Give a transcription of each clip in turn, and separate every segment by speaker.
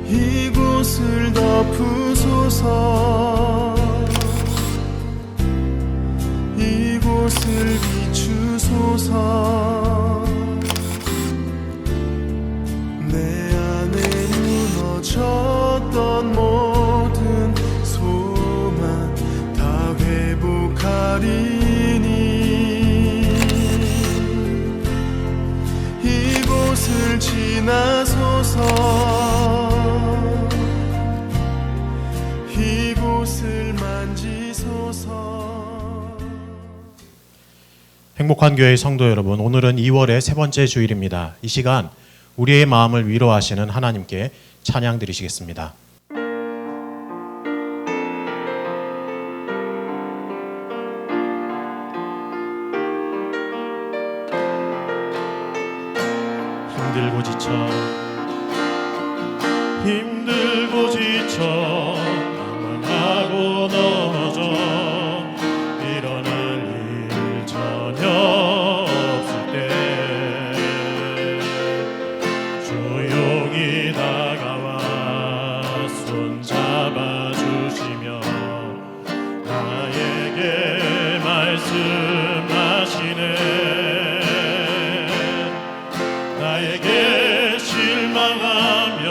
Speaker 1: 이곳을 덮으소서. 이곳을 비추소서. 내 안에 무너졌던 모든 소망 다 회복하리니 이곳을 지나소서. 이곳을 만지소서.
Speaker 2: 행복한 교회 성도 여러분, 오늘은 2월의 세 번째 주일입니다. 이 시간 우리의 마음을 위로하시는 하나님께 찬양 드리시겠습니다. 힘들고 지쳐 망하고 넘어져 일어날 일 전혀 없을 때 조용히 다가와 손 잡아주시며 나에게 말씀하시네. 나에게 실망하며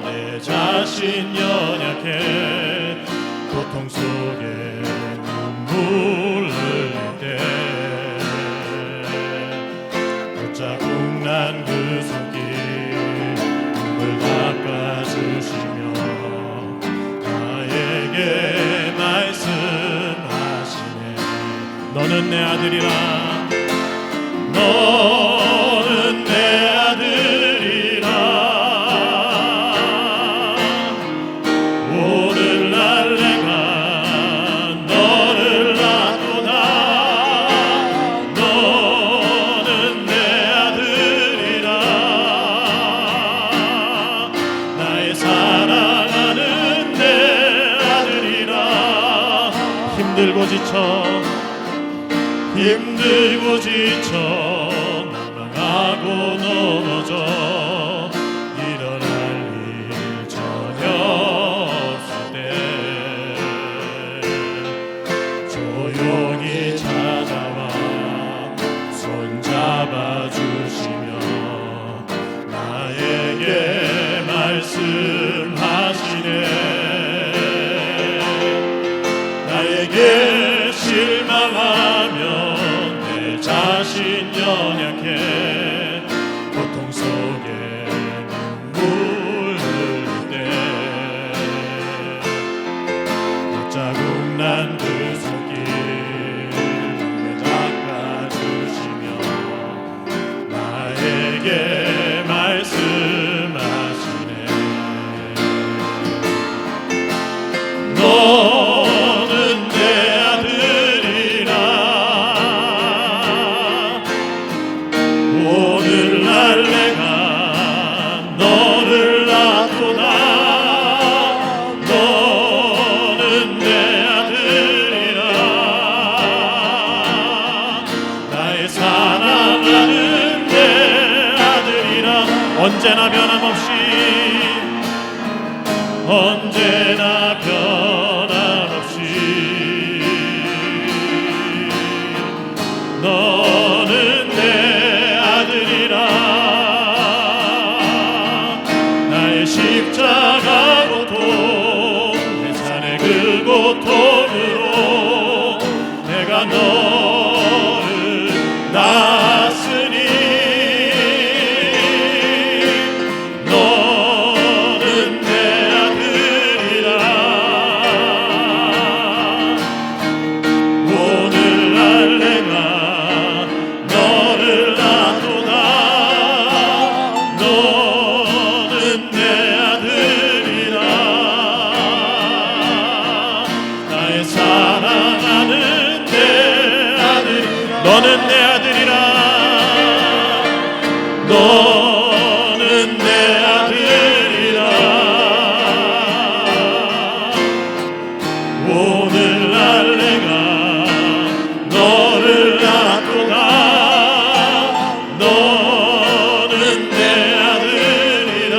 Speaker 2: 내 자신 연약해 고통 속에 눈물 흘릴 때 붙잡고 난 그 손길 눈물 닦아주시며 나에게 말씀하시네. 너는 내 아들이라. 너는 내 아들이라. 오늘날 내가 너를 낳도다. 너는 내 아들이라. 나의 사랑하는 내 아들이라. 힘들고 지쳐 망하고 넘어져 일어날 일 전혀 없을 때 조용히 찾아와 손 잡아주시며 나에게 말씀하시네. 나에게 실망하며 내 자신 연약해 고통 속에 눈물 흘릴 때 자국 난 그 손길 닦아주시며 나에게 말씀하시네. 너는 내 아들이라. 오늘날 내가 너를 낳도다. 너는 내 아들이라. 나의 사랑하는 내 아들이라. 언제나 변함없이 너는 내 아들이라. 나의 십자가 고통 내 산의 그 고통으로 내가 너를 낳았으니 너는 내 아들이라. 오늘날 내가 너를 낳도다. 너는 내 아들이라. 나의 사랑하는 내 아들이라. 너는 내 아들이라. 너는 내 아들이라. 오늘날 내가 너를 낳도다. 너는 내 아들이라.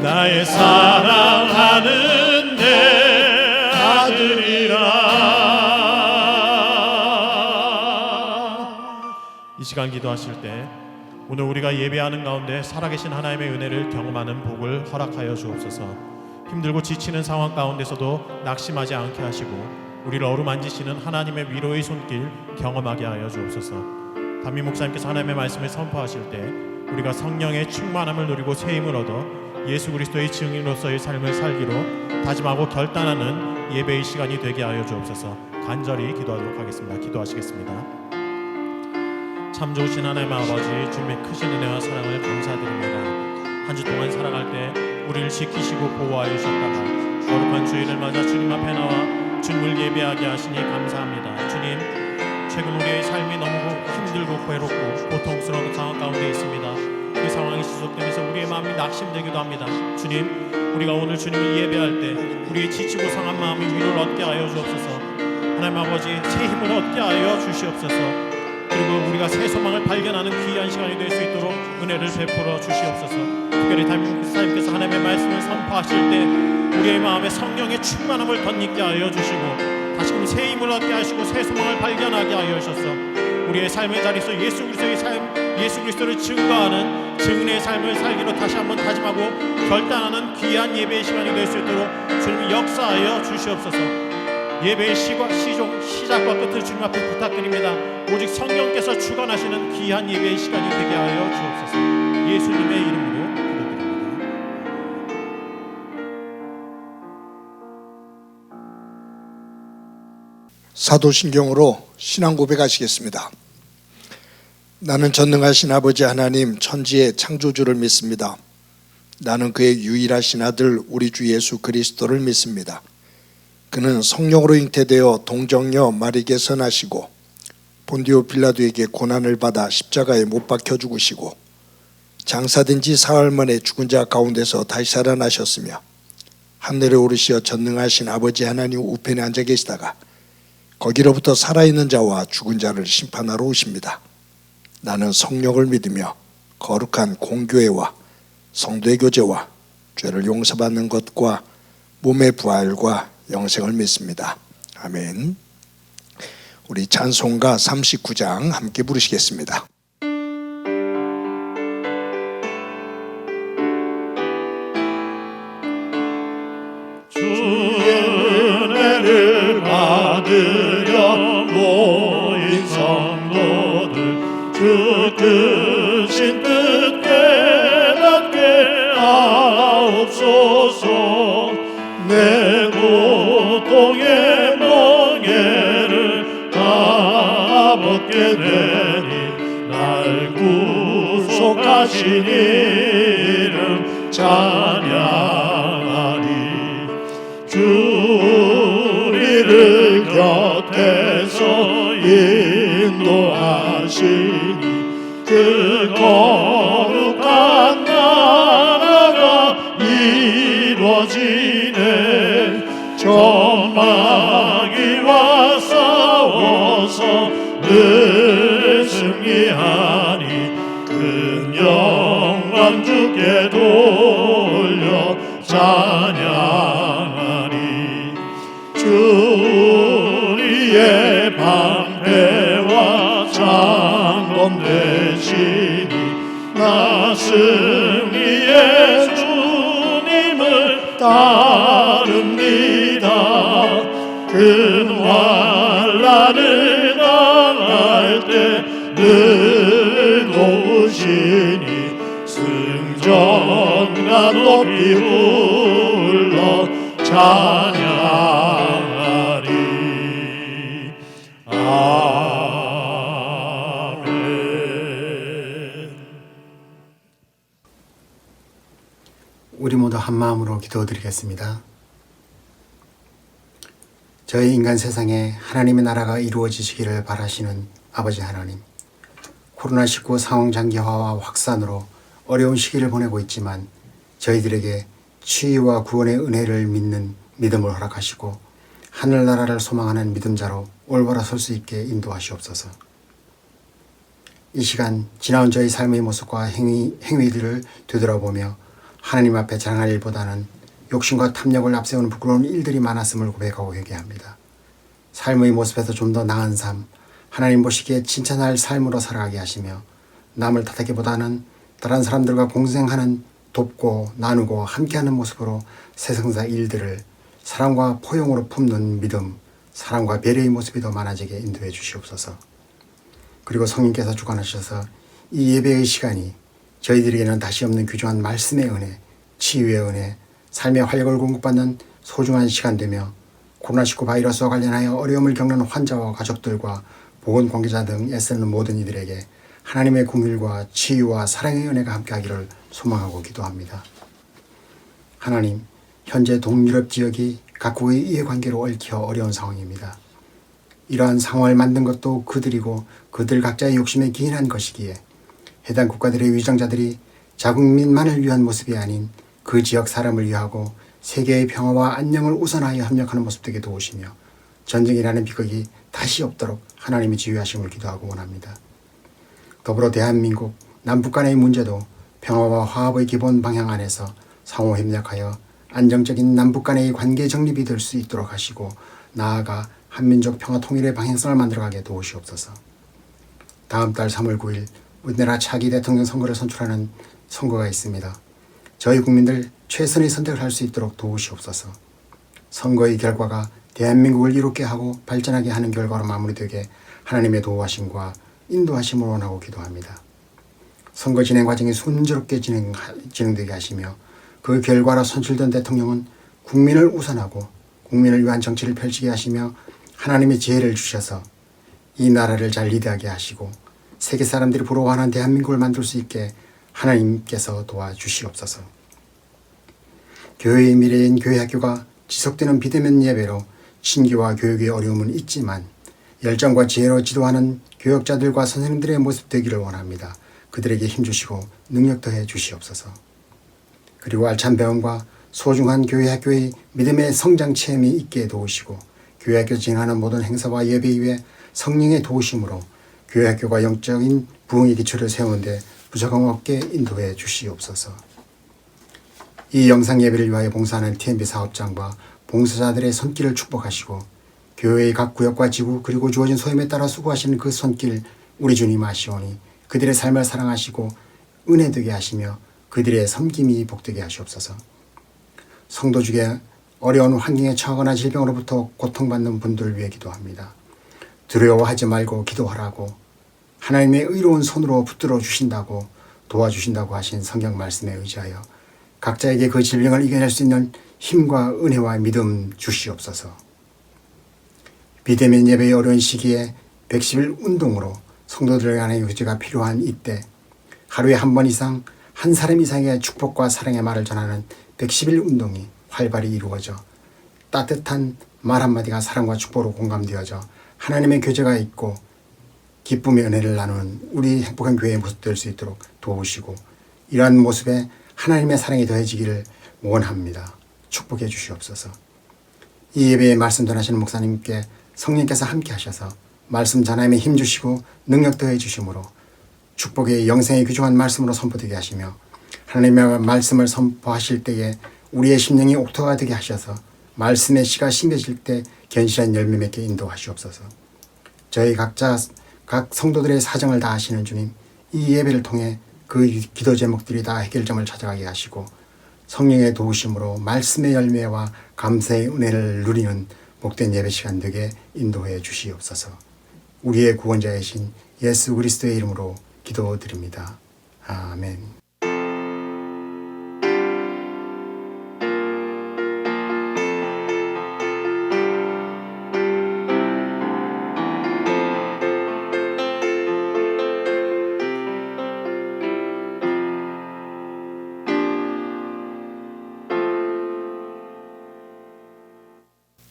Speaker 2: 나의 사랑하는 내 아들이라. 이 시간 기도하실 때 오늘 우리가 예배하는 가운데 살아계신 하나님의 은혜를 경험하는 복을 허락하여 주옵소서. 힘들고 지치는 상황 가운데서도 낙심하지 않게 하시고 우리를 어루만지시는 하나님의 위로의 손길 경험하게 하여 주옵소서. 담임 목사님께서 하나님의 말씀을 선포하실 때 우리가 성령의 충만함을 누리고 새 힘을 얻어 예수 그리스도의 증인으로서의 삶을 살기로 다짐하고 결단하는 예배의 시간이 되게 하여 주옵소서. 간절히 기도하도록 하겠습니다. 기도하시겠습니다. 참 좋으신 하나님 아버지, 주님의 크신 은혜와 사랑을 감사드립니다. 한 주 동안 살아갈 때 우리를 지키시고 보호하여 주셨다가 거룩한 주일을 맞아 주님 앞에 나와 주님을 예배하게 하시니 감사합니다. 주님, 최근 우리의 삶이 너무 힘들고 괴롭고 고통스러운 상황 가운데 있습니다. 그 상황이 지속되면서 우리의 마음이 낙심되기도 합니다. 주님, 우리가 오늘 주님을 예배할 때 우리의 지치고 상한 마음이 위로를 얻게 하여 주옵소서. 하나님 아버지, 새 힘을 얻게 하여 주시옵소서. 그리고 우리가 새 소망을 발견하는 귀한 시간이 될 수 있도록 은혜를 베풀어 주시옵소서. 특별히 담임 목사님께서 하나님의 말씀을 선포하실 때 우리의 마음에 성령의 충만함을 덧입게 하여 주시고 다시금 새 힘을 얻게 하시고 새 소망을 발견하게 하여 주셔서 우리의 삶의 자리에서 예수 그리스도의 삶, 예수 그리스도를 증거하는 증인의 삶을 살기로 다시 한번 다짐하고 결단하는 귀한 예배의 시간이 될 수 있도록 주님이 역사하여 주시옵소서. 예배의 시작과 끝을 주님 앞에 부탁드립니다. 오직 성령께서 주관하시는 귀한 예배의 시간이 되게 하여 주옵소서. 예수님의 이름으로 기도드립니다.
Speaker 3: 사도신경으로 신앙 고백하시겠습니다. 나는 전능하신 아버지 하나님 천지의 창조주를 믿습니다. 나는 그의 유일하신 아들 우리 주 예수 그리스도를 믿습니다. 그는 성령으로 잉태되어 동정녀 마리에게서 나시고 본디오 빌라도에게 고난을 받아 십자가에 못 박혀 죽으시고 장사된 지 사흘 만에 죽은 자 가운데서 다시 살아나셨으며 하늘에 오르시어 전능하신 아버지 하나님 우편에 앉아 계시다가 거기로부터 살아있는 자와 죽은 자를 심판하러 오십니다. 나는 성령을 믿으며 거룩한 공교회와 성도의 교제와 죄를 용서받는 것과 몸의 부활과 영생을 믿습니다. 아멘. 우리 찬송가 39장 함께 부르시겠습니다.
Speaker 2: 주의 은혜를 받으려 모인 성도들 주 크신 뜻 깨닫게 하옵소서. 내 고통의 멍에를 다 벗게 되니 날 구속하신 이름 찬양하리. 주 우리를 곁에서 인도하시니 그 거룩한 나라가 이루어지네. 전마귀와 싸워서 늘 승리하니 큰 영광 주께 돌려 찬양하리. 주 우리의 방패와 장검 되시니 나 승리의 주님을 따릅니다. 큰 환난을 당할 때 늘 도우시니 승전과 높이 불러 찬양하리. 아멘.
Speaker 4: 우리 모두 한 마음으로 기도드리겠습니다. 저희 인간 세상에 하나님의 나라가 이루어지시기를 바라시는 아버지 하나님, 코로나19 상황 장기화와 확산으로 어려운 시기를 보내고 있지만 저희들에게 치유와 구원의 은혜를 믿는 믿음을 허락하시고 하늘나라를 소망하는 믿음자로 올바라 설 수 있게 인도하시옵소서. 이 시간 지나온 저희 삶의 모습과 행위들을 되돌아보며 하나님 앞에 자랑할 일보다는 욕심과 탐욕을 앞세우는 부끄러운 일들이 많았음을 고백하고 회개합니다. 삶의 모습에서 좀 더 나은 삶, 하나님 보시기에 칭찬할 삶으로 살아가게 하시며 남을 탓하기보다는 다른 사람들과 공생하는, 돕고 나누고 함께하는 모습으로 세상사 일들을 사랑과 포용으로 품는 믿음, 사랑과 배려의 모습이 더 많아지게 인도해 주시옵소서. 그리고 성령께서 주관하셔서 이 예배의 시간이 저희들에게는 다시 없는 귀중한 말씀의 은혜, 치유의 은혜, 삶의 활력을 공급받는 소중한 시간 되며 코로나19 바이러스와 관련하여 어려움을 겪는 환자와 가족들과 보건 관계자 등 애쓰는 모든 이들에게 하나님의 긍휼과 치유와 사랑의 은혜가 함께하기를 소망하고 기도합니다. 하나님, 현재 동유럽 지역이 각국의 이해관계로 얽혀 어려운 상황입니다. 이러한 상황을 만든 것도 그들이고 그들 각자의 욕심에 기인한 것이기에 해당 국가들의 위정자들이 자국민만을 위한 모습이 아닌 그 지역 사람을 위하고 세계의 평화와 안녕을 우선하여 협력하는 모습 되게 도우시며 전쟁이라는 비극이 다시 없도록 하나님이 지휘하심을 기도하고 원합니다. 더불어 대한민국 남북 간의 문제도 평화와 화합의 기본 방향 안에서 상호 협력하여 안정적인 남북 간의 관계 정립이 될 수 있도록 하시고 나아가 한민족 평화 통일의 방향성을 만들어가게 도우시옵소서. 다음 달 3월 9일 우리나라 차기 대통령 선거를 선출하는 선거가 있습니다. 저희 국민들 최선의 선택을 할 수 있도록 도우시옵소서. 선거의 결과가 대한민국을 이롭게 하고 발전하게 하는 결과로 마무리되게 하나님의 도우하심과 인도하심을 원하고 기도합니다. 선거 진행 과정이 순조롭게 진행되게 하시며 그 결과로 선출된 대통령은 국민을 우선하고 국민을 위한 정치를 펼치게 하시며 하나님의 지혜를 주셔서 이 나라를 잘 리드하게 하시고 세계 사람들이 부러워하는 대한민국을 만들 수 있게 하나님께서 도와주시옵소서. 교회의 미래인 교회학교가 지속되는 비대면 예배로 신기와 교육의 어려움은 있지만 열정과 지혜로 지도하는 교역자들과 선생님들의 모습 되기를 원합니다. 그들에게 힘주시고 능력 더해 주시옵소서. 그리고 알찬 배움과 소중한 교회학교의 믿음의 성장 체험이 있게 도우시고 교회학교 진행하는 모든 행사와 예배 이외 성령의 도우심으로 교회학교가 영적인 부흥의 기초를 세우는 데 부족함 없게 인도해 주시옵소서. 이 영상 예배를 위하여 봉사하는 TNB 사업장과 봉사자들의 손길을 축복하시고 교회의 각 구역과 지구 그리고 주어진 소임에 따라 수고하시는 그 손길 우리 주님 아시오니 그들의 삶을 사랑하시고 은혜되게 하시며 그들의 섬김이 복되게 하시옵소서. 성도 중에 어려운 환경에 처하거나 질병으로부터 고통받는 분들을 위해 기도합니다. 두려워하지 말고 기도하라고 하나님의 의로운 손으로 붙들어 주신다고 도와주신다고 하신 성경 말씀에 의지하여 각자에게 그 질병을 이겨낼 수 있는 힘과 은혜와 믿음 주시옵소서. 비대면 예배의 어려운 시기에 110일 운동으로 성도들 간의 교제가 필요한 이때 하루에 한 번 이상 한 사람 이상의 축복과 사랑의 말을 전하는 110일 운동이 활발히 이루어져 따뜻한 말 한마디가 사랑과 축복으로 공감되어져 하나님의 교제가 있고 기쁨의 은혜를 나누는 우리 행복한 교회의 모습 될 수 있도록 도우시고 이러한 모습에 하나님의 사랑이 더해지기를 원합니다. 축복해 주시옵소서. 이 예배에 말씀 전하시는 목사님께 성령께서 함께 하셔서 말씀 전함에 힘주시고 능력 더해 주심으로 축복의 영생의 귀중한 말씀으로 선포되게 하시며 하나님의 말씀을 선포하실 때에 우리의 심령이 옥토가 되게 하셔서 말씀의 씨가 심겨질 때 견실한 열매 맺게 인도하시옵소서. 저희 각자 각 성도들의 사정을 다 아시는 주님, 이 예배를 통해 그 기도 제목들이 다 해결점을 찾아가게 하시고 성령의 도우심으로 말씀의 열매와 감사의 은혜를 누리는 복된 예배 시간 되게 인도해 주시옵소서. 우리의 구원자이신 예수 그리스도의 이름으로 기도드립니다. 아멘.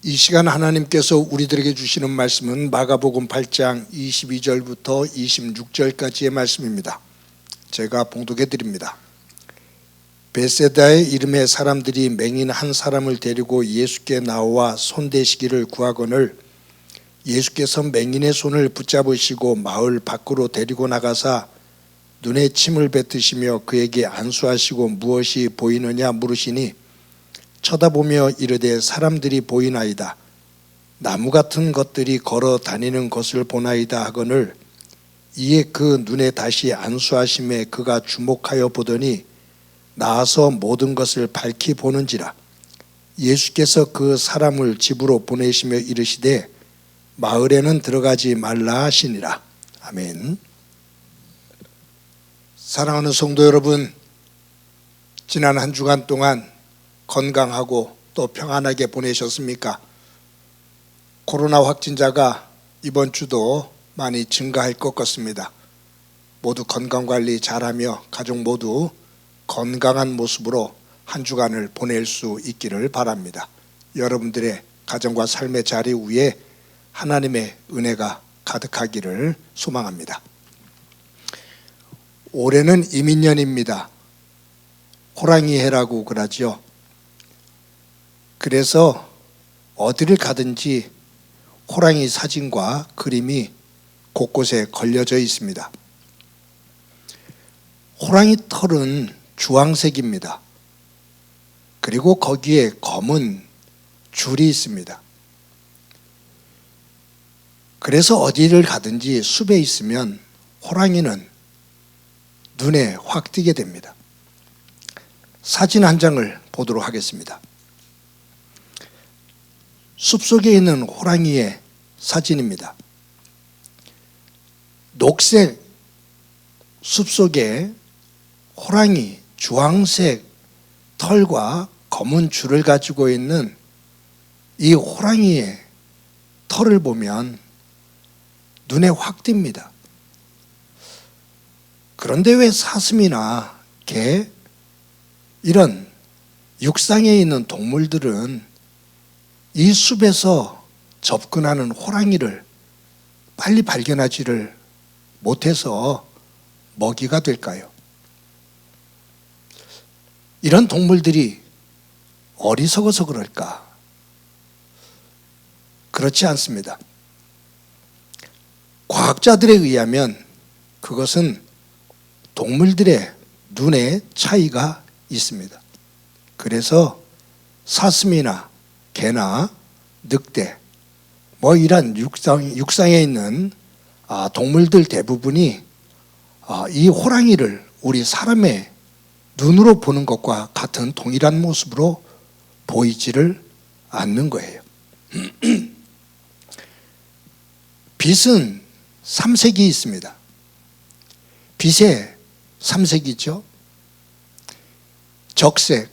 Speaker 3: 이 시간 하나님께서 우리들에게 주시는 말씀은 마가복음 8장 22절부터 26절까지의 말씀입니다. 제가 봉독해 드립니다. 베세다의 이름의 사람들이 맹인 한 사람을 데리고 예수께 나와 손대시기를 구하거늘 예수께서 맹인의 손을 붙잡으시고 마을 밖으로 데리고 나가사 눈에 침을 뱉으시며 그에게 안수하시고 무엇이 보이느냐 물으시니 쳐다보며 이르되 사람들이 보이나이다. 나무 같은 것들이 걸어 다니는 것을 보나이다 하거늘 이에 그 눈에 다시 안수하심에 그가 주목하여 보더니 나아서 모든 것을 밝히 보는지라. 예수께서 그 사람을 집으로 보내시며 이르시되 마을에는 들어가지 말라 하시니라. 아멘. 사랑하는 성도 여러분, 지난 한 주간 동안 건강하고 또 평안하게 보내셨습니까? 코로나 확진자가 이번 주도 많이 증가할 것 같습니다. 모두 건강관리 잘하며 가족 모두 건강한 모습으로 한 주간을 보낼 수 있기를 바랍니다. 여러분들의 가정과 삶의 자리 위에 하나님의 은혜가 가득하기를 소망합니다. 올해는 이민년입니다. 호랑이 해라고 그러죠. 그래서 어디를 가든지 호랑이 사진과 그림이 곳곳에 걸려져 있습니다. 호랑이 털은 주황색입니다. 그리고 거기에 검은 줄이 있습니다. 그래서 어디를 가든지 숲에 있으면 호랑이는 눈에 확 띄게 됩니다. 사진 한 장을 보도록 하겠습니다. 숲속에 있는 호랑이의 사진입니다. 녹색 숲속에 호랑이 주황색 털과 검은 줄을 가지고 있는 이 호랑이의 털을 보면 눈에 확 띕니다. 그런데 왜 사슴이나 개 이런 육상에 있는 동물들은 이 숲에서 접근하는 호랑이를 빨리 발견하지를 못해서 먹이가 될까요? 이런 동물들이 어리석어서 그럴까? 그렇지 않습니다. 과학자들에 의하면 그것은 동물들의 눈의 차이가 있습니다. 그래서 사슴이나 개나 늑대 이런 육상에 있는 동물들 대부분이 이 호랑이를 우리 사람의 눈으로 보는 것과 같은 동일한 모습으로 보이지를 않는 거예요. 빛은 3색이 있습니다. 빛의 3색이죠. 적색,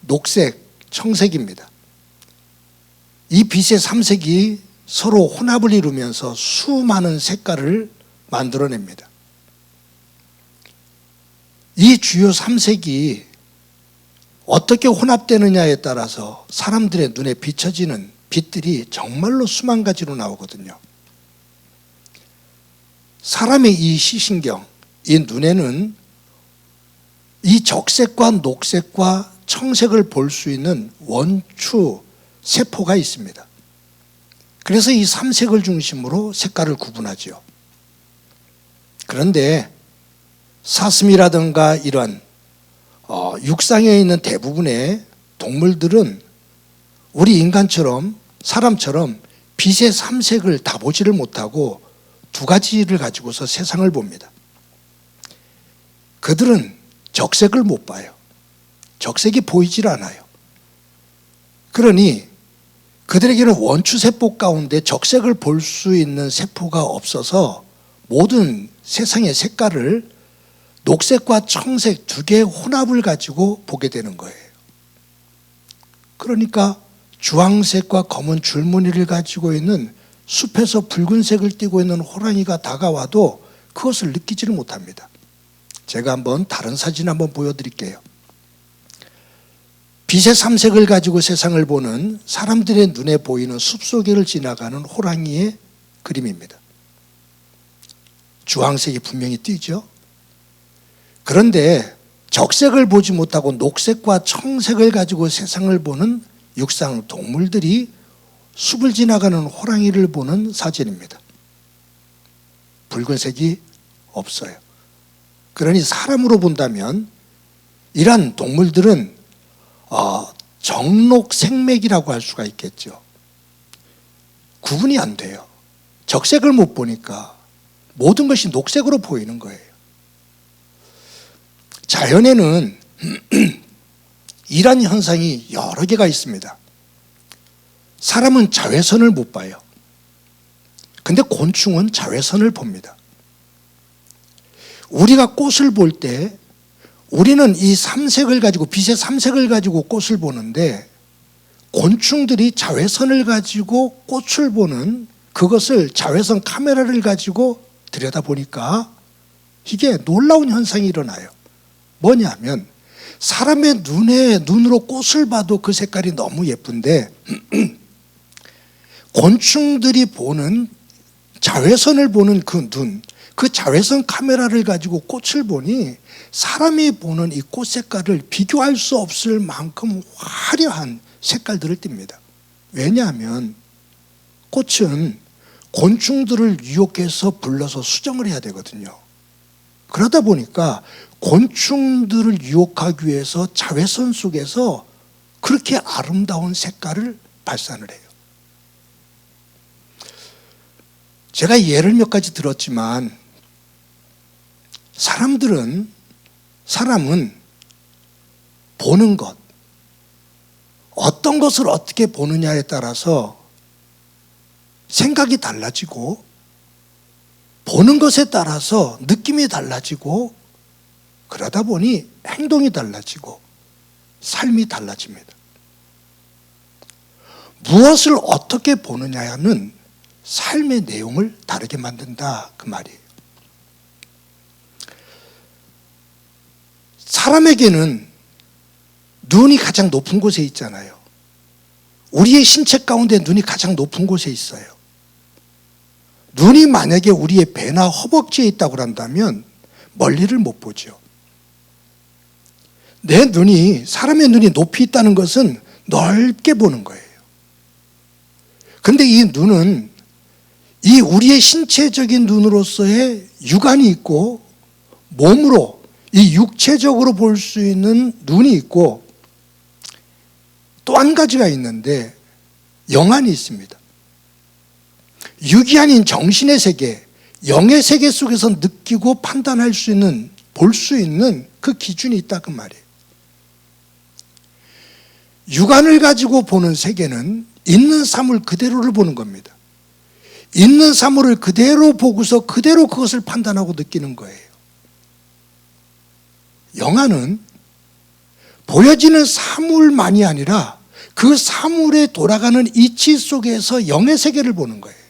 Speaker 3: 녹색, 청색입니다. 이 빛의 3색이 서로 혼합을 이루면서 수많은 색깔을 만들어냅니다. 이 주요 3색이 어떻게 혼합되느냐에 따라서 사람들의 눈에 비춰지는 빛들이 정말로 수만 가지로 나오거든요. 사람의 이 시신경, 이 눈에는 이 적색과 녹색과 청색을 볼 수 있는 원추 세포가 있습니다. 그래서 이 3색을 중심으로 색깔을 구분하죠. 그런데 사슴이라든가 이런 육상에 있는 대부분의 동물들은 우리 인간처럼 사람처럼 빛의 3색을 다 보지를 못하고 두 가지를 가지고서 세상을 봅니다. 그들은 적색을 못 봐요. 적색이 보이질 않아요. 그러니 그들에게는 원추세포 가운데 적색을 볼 수 있는 세포가 없어서 모든 세상의 색깔을 녹색과 청색 두 개의 혼합을 가지고 보게 되는 거예요. 그러니까 주황색과 검은 줄무늬를 가지고 있는 숲에서 붉은색을 띠고 있는 호랑이가 다가와도 그것을 느끼지를 못합니다. 제가 한번 다른 사진 한번 보여드릴게요. 빛의 3색을 가지고 세상을 보는 사람들의 눈에 보이는 숲속을 지나가는 호랑이의 그림입니다. 주황색이 분명히 띄죠. 그런데 적색을 보지 못하고 녹색과 청색을 가지고 세상을 보는 육상 동물들이 숲을 지나가는 호랑이를 보는 사진입니다. 붉은색이 없어요. 그러니 사람으로 본다면 이러한 동물들은 정록생맥이라고 할 수가 있겠죠. 구분이 안 돼요. 적색을 못 보니까 모든 것이 녹색으로 보이는 거예요. 자연에는 이런 현상이 여러 개가 있습니다. 사람은 자외선을 못 봐요. 근데 곤충은 자외선을 봅니다. 우리가 꽃을 볼 때 우리는 이 삼색을 가지고, 빛의 삼색을 가지고 꽃을 보는데, 곤충들이 자외선을 가지고 꽃을 보는 그것을 자외선 카메라를 가지고 들여다보니까 이게 놀라운 현상이 일어나요. 뭐냐면 사람의 눈으로 꽃을 봐도 그 색깔이 너무 예쁜데 곤충들이 보는 자외선을 보는 그 눈, 그 자외선 카메라를 가지고 꽃을 보니 사람이 보는 이 꽃 색깔을 비교할 수 없을 만큼 화려한 색깔들을 띱니다. 왜냐하면 꽃은 곤충들을 유혹해서 불러서 수정을 해야 되거든요. 그러다 보니까 곤충들을 유혹하기 위해서 자외선 속에서 그렇게 아름다운 색깔을 발산을 해요. 제가 예를 몇 가지 들었지만 사람은 보는 것, 어떤 것을 어떻게 보느냐에 따라서 생각이 달라지고 보는 것에 따라서 느낌이 달라지고 그러다 보니 행동이 달라지고 삶이 달라집니다. 무엇을 어떻게 보느냐는 삶의 내용을 다르게 만든다, 그 말이에요. 사람에게는 눈이 가장 높은 곳에 있잖아요. 우리의 신체 가운데 눈이 가장 높은 곳에 있어요. 눈이 만약에 우리의 배나 허벅지에 있다고 한다면 멀리를 못 보죠. 사람의 눈이 높이 있다는 것은 넓게 보는 거예요. 근데 이 눈은 이 우리의 신체적인 눈으로서의 육안이 있고 몸으로 이 육체적으로 볼 수 있는 눈이 있고 또 한 가지가 있는데 영안이 있습니다. 육이 아닌 정신의 세계, 영의 세계 속에서 느끼고 판단할 수 있는, 볼 수 있는 그 기준이 있다, 그 말이에요. 육안을 가지고 보는 세계는 있는 사물 그대로를 보는 겁니다. 있는 사물을 그대로 보고서 그대로 그것을 판단하고 느끼는 거예요. 영안은 보여지는 사물만이 아니라 그 사물에 돌아가는 이치 속에서 영의 세계를 보는 거예요.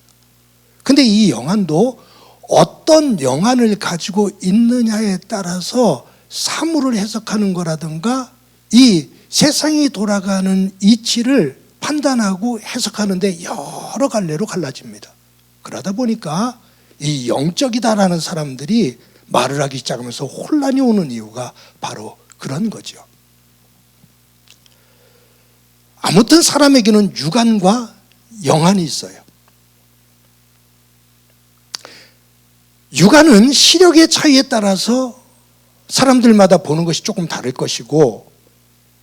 Speaker 3: 근데 이 영안도 어떤 영안을 가지고 있느냐에 따라서 사물을 해석하는 거라든가 이 세상이 돌아가는 이치를 판단하고 해석하는데 여러 갈래로 갈라집니다. 그러다 보니까 이 영적이다라는 사람들이 말을 하기 시작하면서 혼란이 오는 이유가 바로 그런 거죠. 아무튼 사람에게는 육안과 영안이 있어요. 육안은 시력의 차이에 따라서 사람들마다 보는 것이 조금 다를 것이고,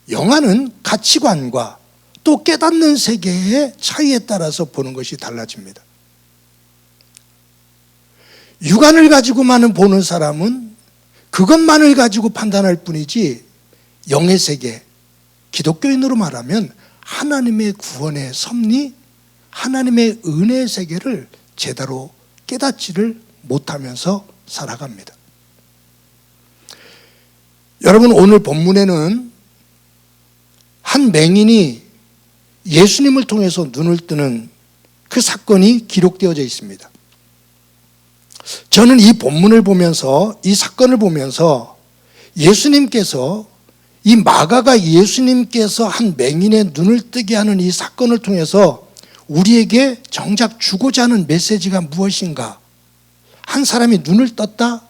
Speaker 3: 영안은 가치관과 또 깨닫는 세계의 차이에 따라서 보는 것이 달라집니다. 육안을 가지고만 보는 사람은 그것만을 가지고 판단할 뿐이지 영의 세계, 기독교인으로 말하면 하나님의 구원의 섭리, 하나님의 은혜의 세계를 제대로 깨닫지를 못하면서 살아갑니다. 여러분, 오늘 본문에는 한 맹인이 예수님을 통해서 눈을 뜨는 그 사건이 기록되어져 있습니다. 저는 이 본문을 보면서, 이 사건을 보면서 예수님께서, 이 마가가 예수님께서 한 맹인의 눈을 뜨게 하는 이 사건을 통해서 우리에게 정작 주고자 하는 메시지가 무엇인가? 한 사람이 눈을 떴다?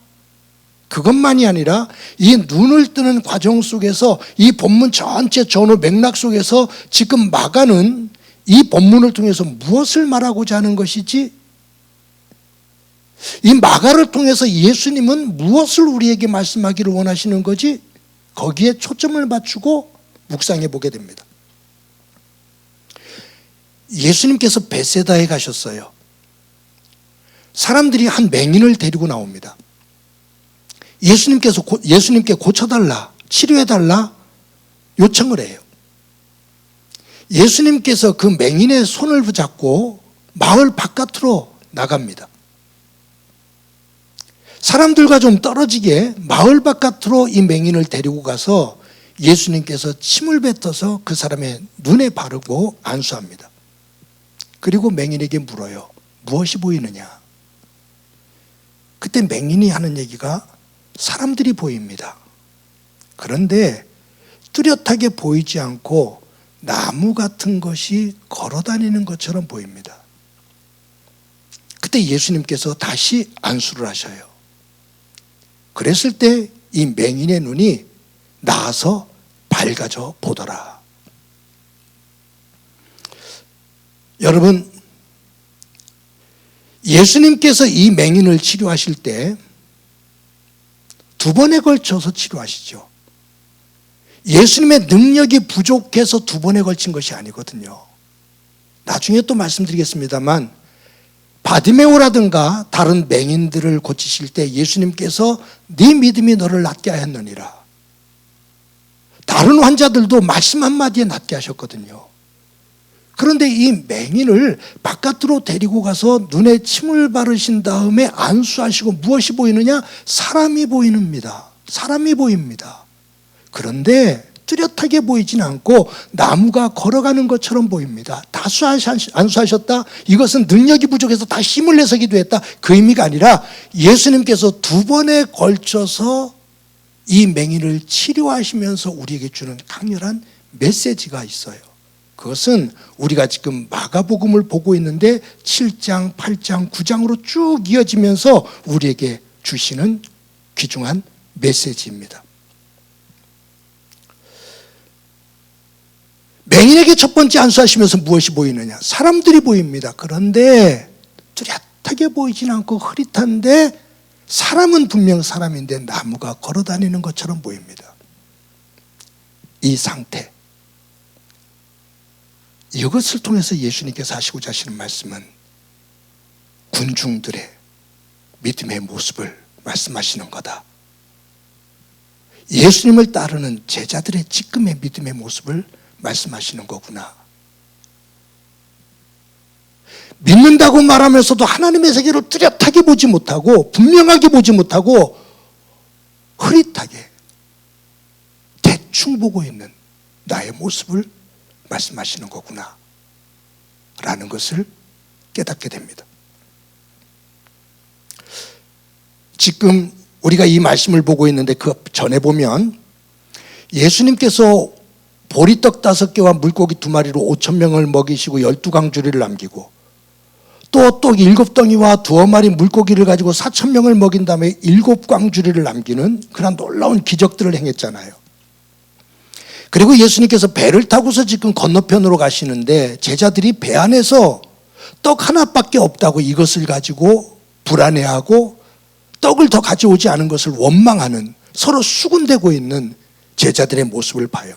Speaker 3: 그것만이 아니라 이 눈을 뜨는 과정 속에서 이 본문 전체 전후 맥락 속에서 지금 마가는 이 본문을 통해서 무엇을 말하고자 하는 것이지? 이 마가를 통해서 예수님은 무엇을 우리에게 말씀하기를 원하시는 거지? 거기에 초점을 맞추고 묵상해 보게 됩니다. 예수님께서 베세다에 가셨어요. 사람들이 한 맹인을 데리고 나옵니다. 예수님께 고쳐달라, 치료해달라 요청을 해요. 예수님께서 그 맹인의 손을 붙잡고 마을 바깥으로 나갑니다. 사람들과 좀 떨어지게 마을 바깥으로 이 맹인을 데리고 가서 예수님께서 침을 뱉어서 그 사람의 눈에 바르고 안수합니다. 그리고 맹인에게 물어요. 무엇이 보이느냐? 그때 맹인이 하는 얘기가 사람들이 보입니다. 그런데 뚜렷하게 보이지 않고 나무 같은 것이 걸어다니는 것처럼 보입니다. 그때 예수님께서 다시 안수를 하셔요. 그랬을 때 이 맹인의 눈이 나아서 밝아져 보더라. 여러분, 예수님께서 이 맹인을 치료하실 때 두 번에 걸쳐서 치료하시죠. 예수님의 능력이 부족해서 두 번에 걸친 것이 아니거든요. 나중에 또 말씀드리겠습니다만 바디메오라든가 다른 맹인들을 고치실 때 예수님께서 네 믿음이 너를 낫게 하였느니라. 다른 환자들도 말씀 한마디에 낫게 하셨거든요. 그런데 이 맹인을 바깥으로 데리고 가서 눈에 침을 바르신 다음에 안수하시고 무엇이 보이느냐? 사람이 보입니다. 사람이 보입니다. 그런데 뚜렷하게 보이진 않고 나무가 걸어가는 것처럼 보입니다. 다 안수하셨다? 이것은 능력이 부족해서 다 힘을 내서 기도했다? 그 의미가 아니라 예수님께서 두 번에 걸쳐서 이 맹인을 치료하시면서 우리에게 주는 강렬한 메시지가 있어요. 그것은 우리가 지금 마가복음을 보고 있는데 7장, 8장, 9장으로 쭉 이어지면서 우리에게 주시는 귀중한 메시지입니다. 맹인에게 첫 번째 안수하시면서 무엇이 보이느냐? 사람들이 보입니다. 그런데 뚜렷하게 보이진 않고 흐릿한데 사람은 분명 사람인데 나무가 걸어다니는 것처럼 보입니다. 이 상태, 이것을 통해서 예수님께서 하시고자 하시는 말씀은 군중들의 믿음의 모습을 말씀하시는 거다. 예수님을 따르는 제자들의 지금의 믿음의 모습을 말씀하시는 거구나. 믿는다고 말하면서도 하나님의 세계를 뚜렷하게 보지 못하고 분명하게 보지 못하고 흐릿하게 대충 보고 있는 나의 모습을 말씀하시는 거구나 라는 것을 깨닫게 됩니다. 지금 우리가 이 말씀을 보고 있는데 그 전에 보면 예수님께서 보리떡 5개와 물고기 2마리로 5,000명을 먹이시고 12강주리를 남기고 또 7덩이와 2마리 물고기를 가지고 4,000명을 먹인 다음에 7광주리를 남기는 그런 놀라운 기적들을 행했잖아요. 그리고 예수님께서 배를 타고서 지금 건너편으로 가시는데 제자들이 배 안에서 떡 하나밖에 없다고 이것을 가지고 불안해하고 떡을 더 가져오지 않은 것을 원망하는 서로 수군대고 있는 제자들의 모습을 봐요.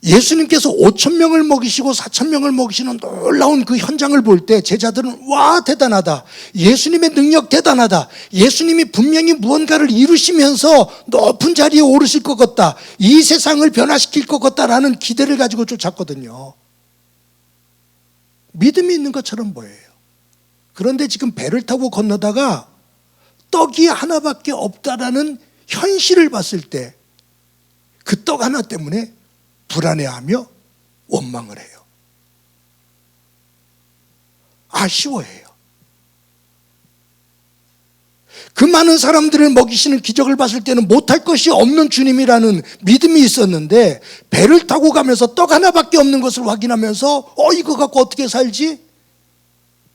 Speaker 3: 예수님께서 5,000명을 먹이시고 4,000명을 먹이시는 놀라운 그 현장을 볼 때 제자들은 와 대단하다. 예수님의 능력 대단하다. 예수님이 분명히 무언가를 이루시면서 높은 자리에 오르실 것 같다. 이 세상을 변화시킬 것 같다라는 기대를 가지고 쫓았거든요. 믿음이 있는 것처럼 보여요. 그런데 지금 배를 타고 건너다가 떡이 하나밖에 없다라는 현실을 봤을 때 그 떡 하나 때문에 불안해하며 원망을 해요. 아쉬워해요. 그 많은 사람들을 먹이시는 기적을 봤을 때는 못할 것이 없는 주님이라는 믿음이 있었는데 배를 타고 가면서 떡 하나밖에 없는 것을 확인하면서 이거 갖고 어떻게 살지?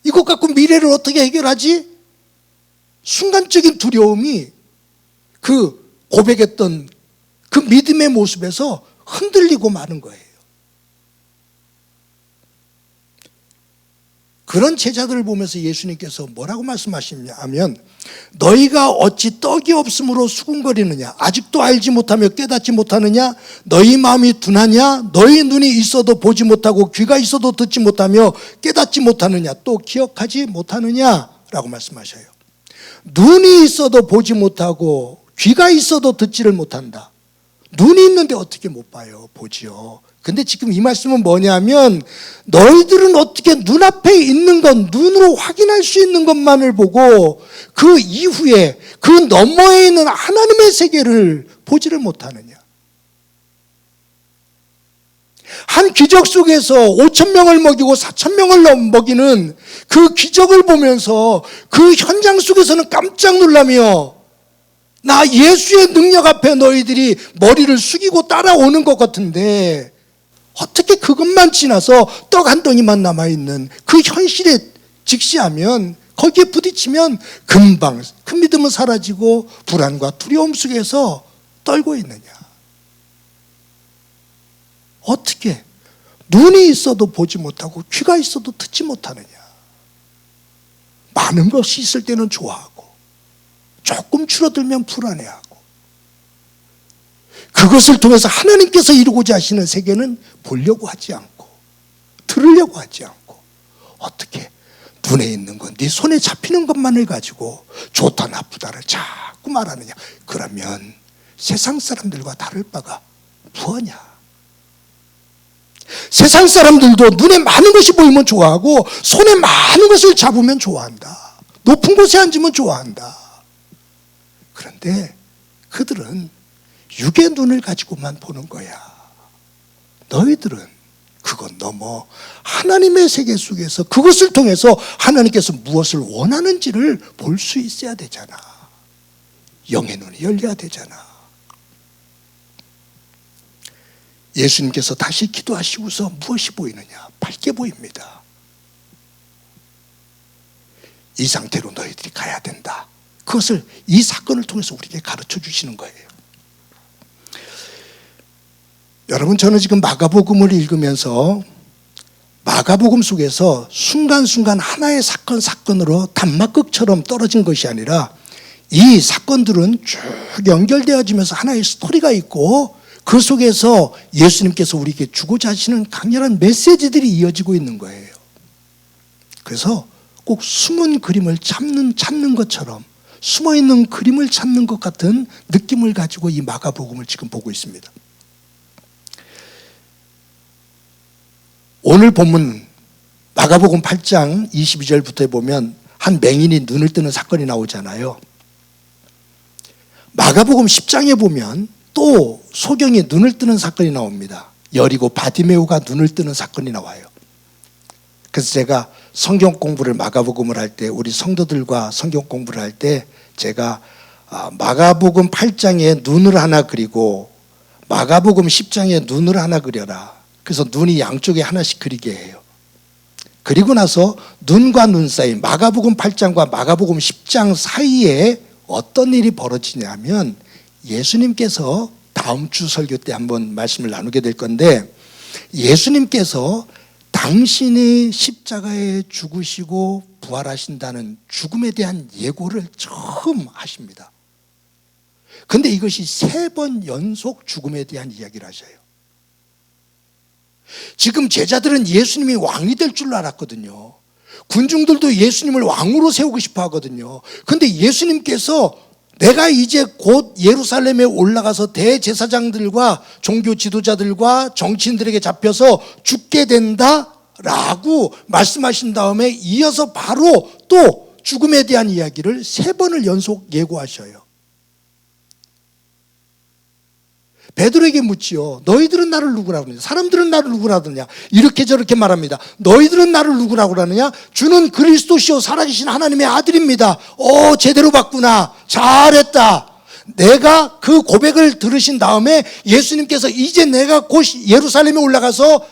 Speaker 3: 이것 갖고 미래를 어떻게 해결하지? 순간적인 두려움이 그 고백했던 그 믿음의 모습에서 흔들리고 마는 거예요. 그런 제자들을 보면서 예수님께서 뭐라고 말씀하시냐 하면 너희가 어찌 떡이 없으므로 수군거리느냐, 아직도 알지 못하며 깨닫지 못하느냐, 너희 마음이 둔하냐, 너희 눈이 있어도 보지 못하고 귀가 있어도 듣지 못하며 깨닫지 못하느냐, 또 기억하지 못하느냐 라고 말씀하셔요. 눈이 있어도 보지 못하고 귀가 있어도 듣지를 못한다. 눈이 있는데 어떻게 못 봐요? 보지요. 근데 지금 이 말씀은 뭐냐면 너희들은 어떻게 눈앞에 있는 것, 눈으로 확인할 수 있는 것만을 보고 그 이후에 그 너머에 있는 하나님의 세계를 보지를 못하느냐. 한 기적 속에서 5,000명을 먹이고 4,000명을 먹이는 그 기적을 보면서 그 현장 속에서는 깜짝 놀라며 나 예수의 능력 앞에 너희들이 머리를 숙이고 따라오는 것 같은데 어떻게 그것만 지나서 떡 한 덩이만 남아있는 그 현실에 직시하면 거기에 부딪히면 금방 그 믿음은 사라지고 불안과 두려움 속에서 떨고 있느냐. 어떻게 눈이 있어도 보지 못하고 귀가 있어도 듣지 못하느냐. 많은 것이 있을 때는 좋아하고 조금 줄어들면 불안해하고 그것을 통해서 하나님께서 이루고자 하시는 세계는 보려고 하지 않고 들으려고 하지 않고 어떻게 눈에 있는 것, 네 손에 잡히는 것만을 가지고 좋다 나쁘다를 자꾸 말하느냐. 그러면 세상 사람들과 다를 바가 무엇이냐. 세상 사람들도 눈에 많은 것이 보이면 좋아하고 손에 많은 것을 잡으면 좋아한다. 높은 곳에 앉으면 좋아한다. 그런데 그들은 육의 눈을 가지고만 보는 거야. 너희들은 그것 넘어 하나님의 세계 속에서 그것을 통해서 하나님께서 무엇을 원하는지를 볼 수 있어야 되잖아. 영의 눈이 열려야 되잖아. 예수님께서 다시 기도하시고서 무엇이 보이느냐? 밝게 보입니다. 이 상태로 너희들이 가야 된다. 그것을 이 사건을 통해서 우리에게 가르쳐 주시는 거예요. 여러분, 저는 지금 마가복음을 읽으면서 마가복음 속에서 순간순간 하나의 사건으로 단막극처럼 떨어진 것이 아니라 이 사건들은 쭉 연결되어지면서 하나의 스토리가 있고 그 속에서 예수님께서 우리에게 주고자 하시는 강렬한 메시지들이 이어지고 있는 거예요. 그래서 꼭 숨은 그림을 찾는 것처럼 숨어있는 그림을 찾는 것 같은 느낌을 가지고 이 마가복음을 지금 보고 있습니다. 오늘 본문 마가복음 8장 22절부터 보면 한 맹인이 눈을 뜨는 사건이 나오잖아요. 마가복음 10장에 보면 또 소경이 눈을 뜨는 사건이 나옵니다. 여리고 바디메오가 눈을 뜨는 사건이 나와요. 그래서 제가 성경 공부를 마가복음을 할 때 우리 성도들과 성경 공부를 할 때 제가 마가복음 8장에 눈을 하나 그리고 마가복음 10장에 눈을 하나 그려라. 그래서 눈이 양쪽에 하나씩 그리게 해요. 그리고 나서 눈과 눈 사이 마가복음 8장과 마가복음 10장 사이에 어떤 일이 벌어지냐면 예수님께서 다음 주 설교 때 한번 말씀을 나누게 될 건데 예수님께서 당신이 십자가에 죽으시고 부활하신다는 죽음에 대한 예고를 처음 하십니다. 그런데 이것이 3번 연속 죽음에 대한 이야기를 하셔요. 지금 제자들은 예수님이 왕이 될 줄 알았거든요. 군중들도 예수님을 왕으로 세우고 싶어 하거든요. 그런데 예수님께서 내가 이제 곧 예루살렘에 올라가서 대제사장들과 종교 지도자들과 정치인들에게 잡혀서 죽게 된다라고 말씀하신 다음에 이어서 바로 또 죽음에 대한 이야기를 3번을 연속 예고하셔요. 베드로에게 묻지요. 너희들은 나를 누구라고 하느냐? 사람들은 나를 누구라고 하느냐? 이렇게 저렇게 말합니다. 너희들은 나를 누구라고 하느냐? 주는 그리스도시요 살아계신 하나님의 아들입니다. 제대로 봤구나. 잘했다. 내가 그 고백을 들으신 다음에 예수님께서 이제 내가 곧 예루살렘에 올라가서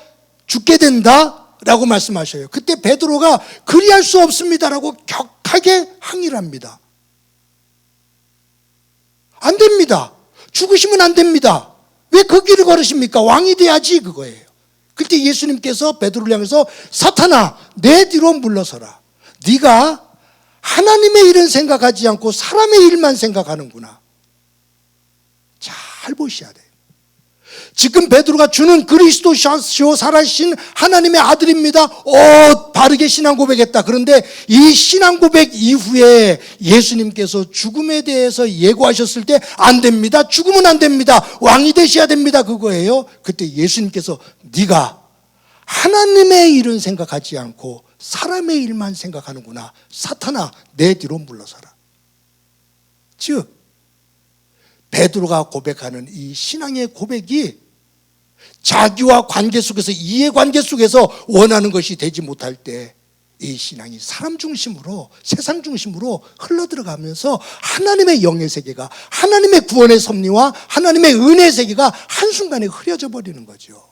Speaker 3: 죽게 된다라고 말씀하셔요. 그때 베드로가 그리할 수 없습니다라고 격하게 항의를 합니다. 안 됩니다. 죽으시면 안 됩니다. 왜 그 길을 걸으십니까? 왕이 돼야지 그거예요. 그때 예수님께서 베드로를 향해서 사탄아 내 뒤로 물러서라. 네가 하나님의 일은 생각하지 않고 사람의 일만 생각하는구나. 잘 보셔야 돼요. 지금 베드로가 주는 그리스도시오 살아신 하나님의 아들입니다. 바르게 신앙 고백했다. 그런데 이 신앙 고백 이후에 예수님께서 죽음에 대해서 예고하셨을 때 안 됩니다. 죽으면 안 됩니다. 왕이 되셔야 됩니다. 그거예요. 그때 예수님께서 네가 하나님의 일은 생각하지 않고 사람의 일만 생각하는구나. 사탄아 내 뒤로 물러서라. 즉 베드로가 고백하는 이 신앙의 고백이 자기와 관계 속에서 이해관계 속에서 원하는 것이 되지 못할 때 이 신앙이 사람 중심으로 세상 중심으로 흘러들어가면서 하나님의 영의 세계가 하나님의 구원의 섭리와 하나님의 은혜의 세계가 한순간에 흐려져 버리는 거죠.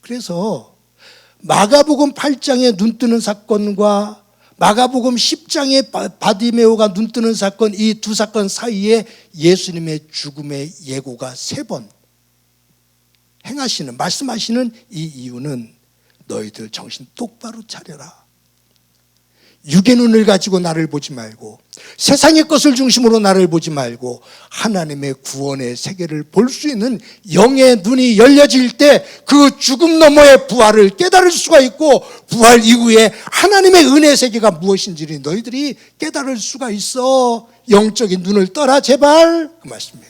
Speaker 3: 그래서 마가복음 8장에 눈뜨는 사건과 마가복음 10장에 바디메오가 눈뜨는 사건, 이 두 사건 사이에 예수님의 죽음의 예고가 3번 행하시는, 말씀하시는 이 이유는 너희들 정신 똑바로 차려라. 육의 눈을 가지고 나를 보지 말고 세상의 것을 중심으로 나를 보지 말고 하나님의 구원의 세계를 볼 수 있는 영의 눈이 열려질 때 그 죽음 너머의 부활을 깨달을 수가 있고 부활 이후에 하나님의 은혜의 세계가 무엇인지를 너희들이 깨달을 수가 있어. 영적인 눈을 떠라 제발. 그 말씀이에요.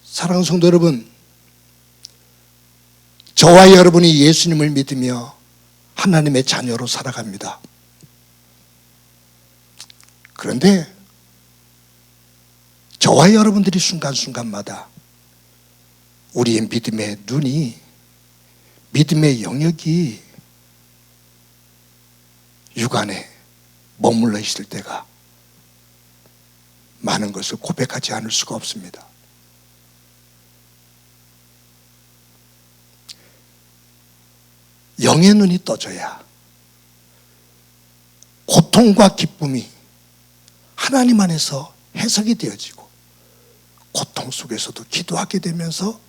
Speaker 3: 사랑하는 성도 여러분, 저와 여러분이 예수님을 믿으며 하나님의 자녀로 살아갑니다. 그런데 저와 여러분들이 순간순간마다 우리의 믿음의 눈이, 믿음의 영역이 육안에 머물러 있을 때가 많은 것을 고백하지 않을 수가 없습니다. 영의 눈이 떠져야 고통과 기쁨이 하나님 안에서 해석이 되어지고 고통 속에서도 기도하게 되면서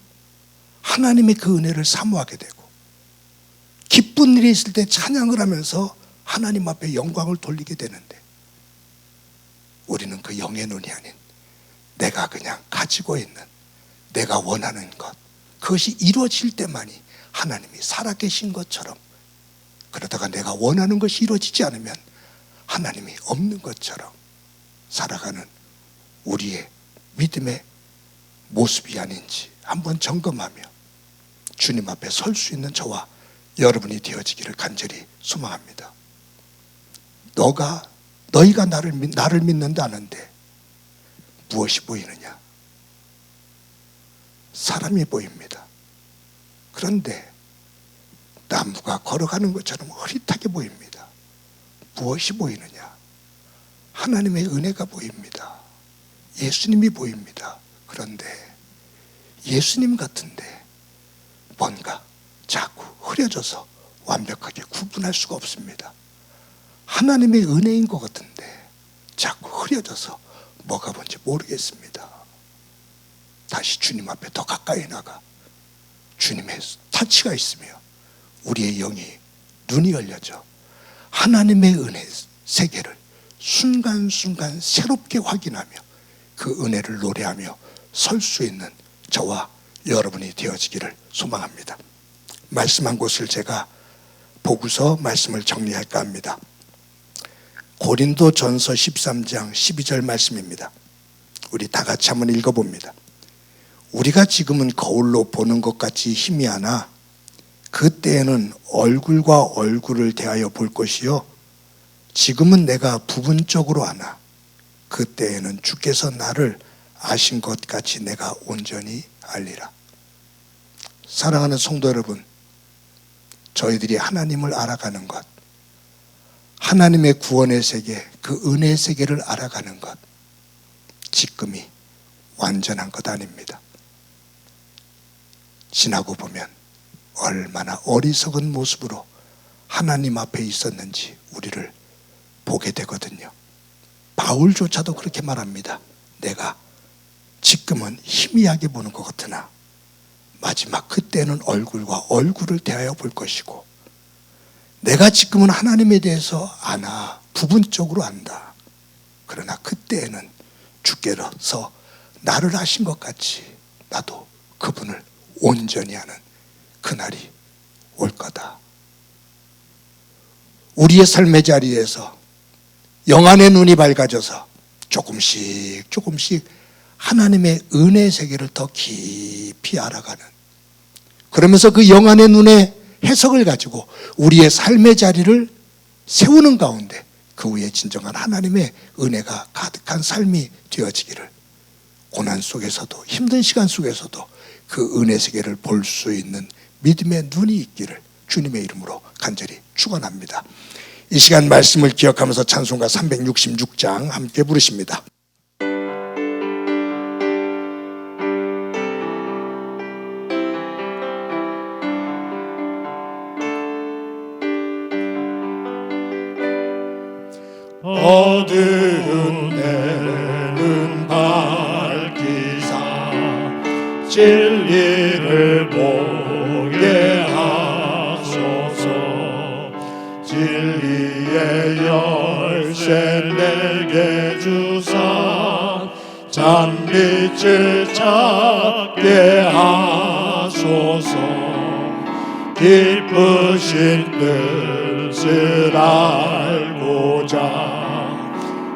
Speaker 3: 하나님의 그 은혜를 사모하게 되고 기쁜 일이 있을 때 찬양을 하면서 하나님 앞에 영광을 돌리게 되는데 우리는 그 영의 눈이 아닌 내가 그냥 가지고 있는 내가 원하는 것, 그것이 이루어질 때만이 하나님이 살아계신 것처럼, 그러다가 내가 원하는 것이 이루어지지 않으면 하나님이 없는 것처럼 살아가는 우리의 믿음의 모습이 아닌지 한번 점검하며 주님 앞에 설 수 있는 저와 여러분이 되어지기를 간절히 소망합니다. 너희가 나를 믿는다는데 무엇이 보이느냐? 사람이 보입니다. 그런데 나무가 걸어가는 것처럼 흐릿하게 보입니다. 무엇이 보이느냐? 하나님의 은혜가 보입니다. 예수님이 보입니다. 그런데 예수님 같은데 뭔가 자꾸 흐려져서 완벽하게 구분할 수가 없습니다. 하나님의 은혜인 것 같은데 자꾸 흐려져서 뭐가 뭔지 모르겠습니다. 다시 주님 앞에 더 가까이 나가 주님의 타치가 있으며 우리의 영이 눈이 열려져 하나님의 은혜 세계를 순간순간 새롭게 확인하며 그 은혜를 노래하며 설 수 있는 저와 여러분이 되어지기를 소망합니다. 말씀 한 곳을 제가 보고서 말씀을 정리할까 합니다. 고린도전서 13장 12절 말씀입니다. 우리 다 같이 한번 읽어봅니다. 우리가 지금은 거울로 보는 것 같이 희미하나 그때에는 얼굴과 얼굴을 대하여 볼 것이요 지금은 내가 부분적으로 아나 그때에는 주께서 나를 아신 것 같이 내가 온전히 알리라. 사랑하는 성도 여러분, 저희들이 하나님을 알아가는 것, 하나님의 구원의 세계, 그 은혜의 세계를 알아가는 것, 지금이 완전한 것 아닙니다. 지나고 보면 얼마나 어리석은 모습으로 하나님 앞에 있었는지 우리를 보게 되거든요. 바울조차도 그렇게 말합니다. 내가 지금은 희미하게 보는 것 같으나 마지막 그때는 얼굴과 얼굴을 대하여 볼 것이고, 내가 지금은 하나님에 대해서 아나 부분적으로 안다. 그러나 그때에는 주께서 나를 아신 것 같이 나도 그분을 온전히 아는 그날이 올 거다. 우리의 삶의 자리에서 영안의 눈이 밝아져서 조금씩 하나님의 은혜의 세계를 더 깊이 알아가는, 그러면서 그 영안의 눈의 해석을 가지고 우리의 삶의 자리를 세우는 가운데 그 위에 진정한 하나님의 은혜가 가득한 삶이 되어지기를, 고난 속에서도 힘든 시간 속에서도 그 은혜 세계를 볼 수 있는 믿음의 눈이 있기를 주님의 이름으로 간절히 축원합니다. 이 시간 말씀을 기억하면서 찬송가 366장 함께 부르십니다.
Speaker 1: 어두운 데는 밝히사 진리를 보게 하소서. 진리의 열쇠 내게 주사 잔빛을 찾게 하소서. 기쁘신 뜻을 알고자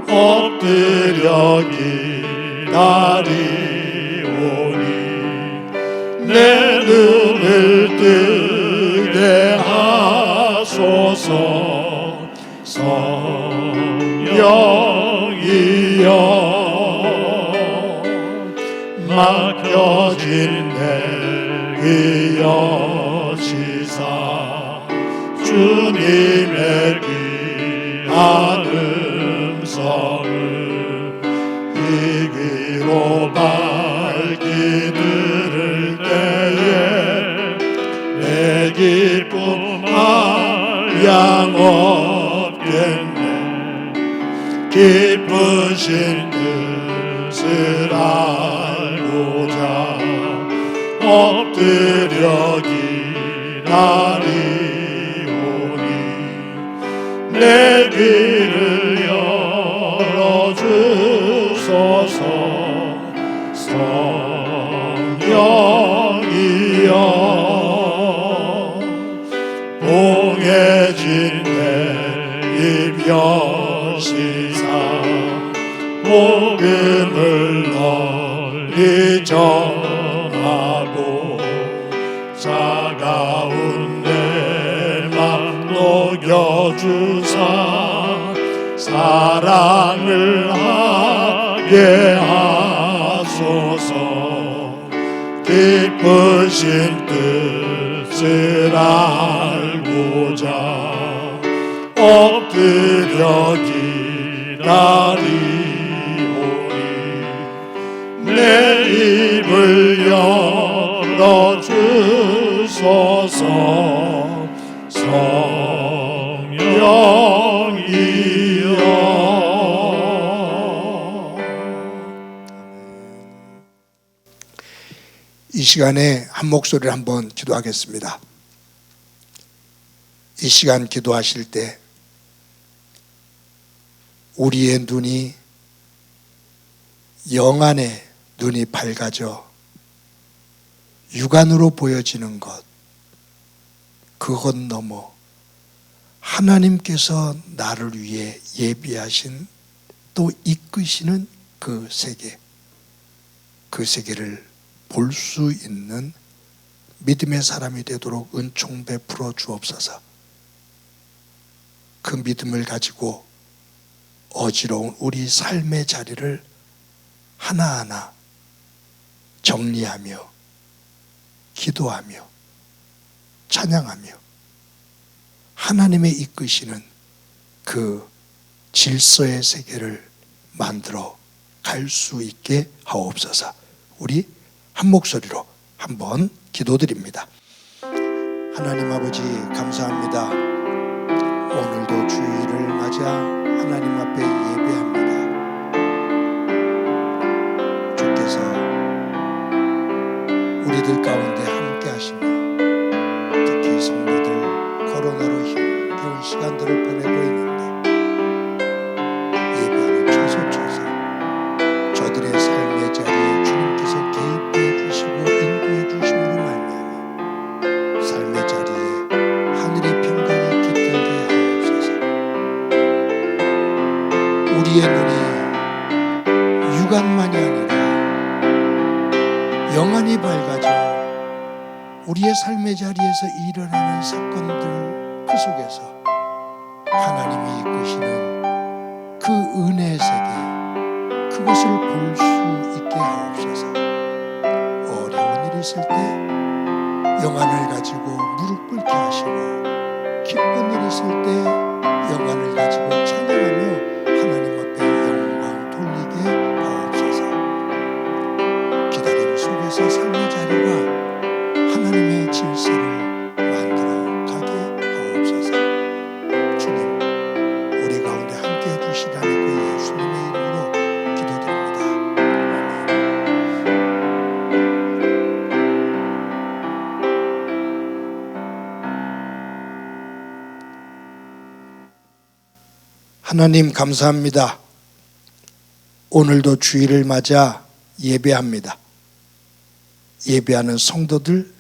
Speaker 1: 엎드려 기다리오니 내 눈을 뜨게 하소서. 성령이여 맡겨진 내 귀여시사 주님의 귀한 음성을 이 귀로 밝히 들을 때에 내 기쁨 한량 없겠네. 기쁘신 뜻을 알고자 엎드려 기다리오니 내 귀를 열어주소서. 성령이여 봉해진 내 입 여시사 복음을 널리 전하고 차가운 내 맘 녹여주사 사랑을 하게 하소서. 기쁘신 뜻을 알고자 엎드려 기다리오니 내 입을 열어주소서. 성령이여.
Speaker 3: 이 시간에 한 목소리를 한번 기도하겠습니다. 이 시간 기도하실 때 우리의 눈이, 영안의 눈이 밝아져 육안으로 보여지는 것, 그것 넘어 하나님께서 나를 위해 예비하신 또 이끄시는 그 세계, 그 세계를 볼 수 있는 믿음의 사람이 되도록 은총 베풀어 주옵소서. 그 믿음을 가지고 어지러운 우리 삶의 자리를 하나하나 정리하며 기도하며 찬양하며 하나님의 이끄시는 그 질서의 세계를 만들어 갈 수 있게 하옵소서. 우리 한 목소리로 한번 기도드립니다. 하나님 아버지 감사합니다. 오늘도 주일을 맞아 코로나로 힘겨운 시간들을 보내고 있는데 예배하는 처소처소 저들의 삶의 자리에 주님께서 개입해 주시고 인도해 주심으로 말미암아 삶의 자리에 하늘의 평강이 깃들게 하옵소서. 우리의 눈이 육안만이 아니라 영안이 밝아져 우리의 삶의 자리에서 일어나는 사건들 그 속에서 하나님이 이끄시는 그 은혜의 세계 그것을 볼 수 있게 하옵소서. 어려운 일이 있을 때 영안을 가지고 무릎 꿇게 하시고 기쁜 일이 있을 때 영안을 가지고 찬양하며 하나님 앞에 영광 돌리게 하옵소서. 기다림 속에서 삶의 자리가 하나님의 질서를 만들어 가게 하옵소서. 주님, 우리 가운데 함께해 주시라는 그 예수님의 이름으로 기도드립니다. 하나님 감사합니다. 오늘도 주일을 맞아 예배합니다. 예배하는 성도들,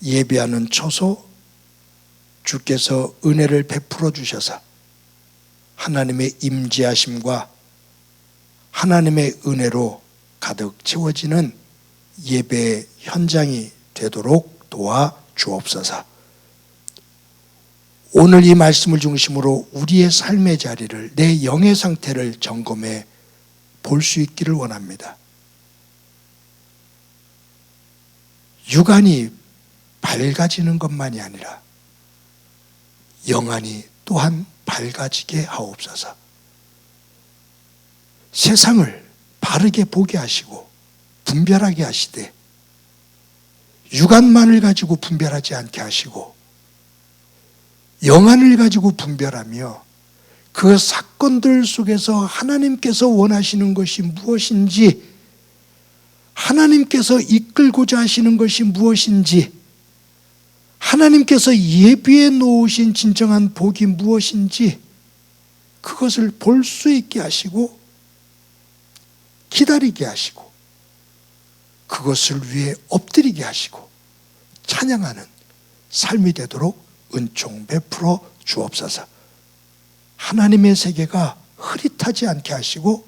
Speaker 3: 예배하는 처소, 주께서 은혜를 베풀어 주셔서 하나님의 임재하심과 하나님의 은혜로 가득 채워지는 예배의 현장이 되도록 도와 주옵소서. 오늘 이 말씀을 중심으로 우리의 삶의 자리를, 내 영의 상태를 점검해 볼 수 있기를 원합니다. 육안이 밝아지는 것만이 아니라 영안이 또한 밝아지게 하옵소서. 세상을 바르게 보게 하시고 분별하게 하시되 육안만을 가지고 분별하지 않게 하시고 영안을 가지고 분별하며 그 사건들 속에서 하나님께서 원하시는 것이 무엇인지, 하나님께서 이끌고자 하시는 것이 무엇인지, 하나님께서 예비해 놓으신 진정한 복이 무엇인지 그것을 볼 수 있게 하시고 기다리게 하시고 그것을 위해 엎드리게 하시고 찬양하는 삶이 되도록 은총 베풀어 주옵소서. 하나님의 세계가 흐릿하지 않게 하시고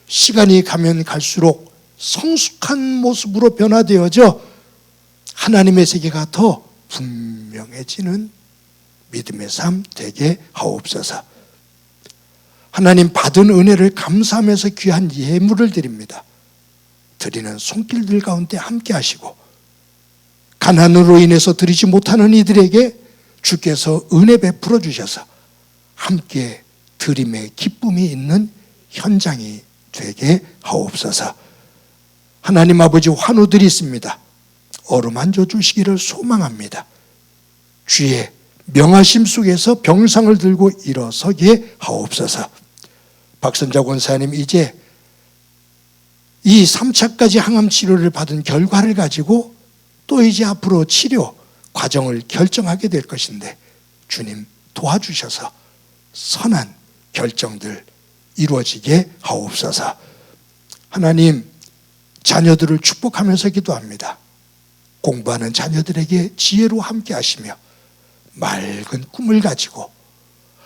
Speaker 3: 시간이 가면 갈수록 성숙한 모습으로 변화되어져 하나님의 세계가 더 분명해지는 믿음의 삶 되게 하옵소서. 하나님, 받은 은혜를 감사하면서 귀한 예물을 드립니다. 드리는 손길들 가운데 함께 하시고 가난으로 인해서 드리지 못하는 이들에게 주께서 은혜 베풀어 주셔서 함께 드림의 기쁨이 있는 현장이 되게 하옵소서. 하나님 아버지, 환우들이 있습니다. 어루만져 주시기를 소망합니다. 주의 명하심 속에서 병상을 들고 일어서게 하옵소서. 박선자 권사님, 이제 이 3차까지 항암 치료를 받은 결과를 가지고 또 이제 앞으로 치료 과정을 결정하게 될 것인데 주님 도와주셔서 선한 결정들 이루어지게 하옵소서. 하나님, 자녀들을 축복하면서 기도합니다. 공부하는 자녀들에게 지혜로 함께 하시며 맑은 꿈을 가지고